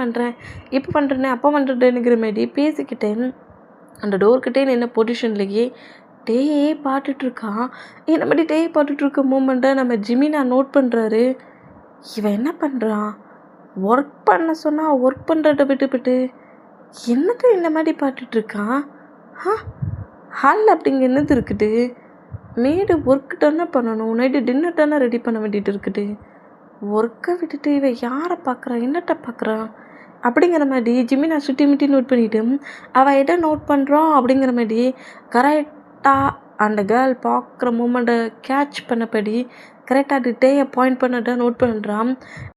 பண்ணுறேன் இப்போ பண்ணுறேனே அப்போ பண்ணுறேனுங்கிற மாதிரி பேசிக்கிட்டேன் அந்த டோர்கிட்டே நின்ன பொசிஷன்லேயே டேயே பார்த்துட்ருக்கான். இந்த மாதிரி டேயை பார்த்துட்ருக்க மூமெண்ட்டை நம்ம ஜிமினா நோட் பண்ணுறாரு. இவன் என்ன பண்ணுறான்? ஒர்க் பண்ண சொன்னால் ஒர்க் பண்ணுறத விட்டுவிட்டு என்னக்கு இந்த மாதிரி பார்த்துட்ருக்கான்? ஹாலில் அப்படிங்க என்னது இருக்குது? மேடு ஒர்க்கு தானே பண்ணணும், நைட்டு டின்னர் தானே ரெடி பண்ண வேண்டியது இருக்குது. ஒர்க்கை விட்டுட்டு இவன் யாரை பார்க்குறான், என்னட்ட பார்க்குறான் அப்படிங்கிற மாதிரி ஜிமினா சுற்றி முட்டி நோட் பண்ணிவிட்டு அவள் எதை நோட் பண்ணுறான் அப்படிங்கிற மாதிரி கரெக்டாக அந்த கேர்ள் பார்க்குற மூமெண்ட்டை கேட்ச் பண்ணபடி கரெக்டாக அது டேயை பாயிண்ட் பண்ணதை நோட் பண்ணுறான்.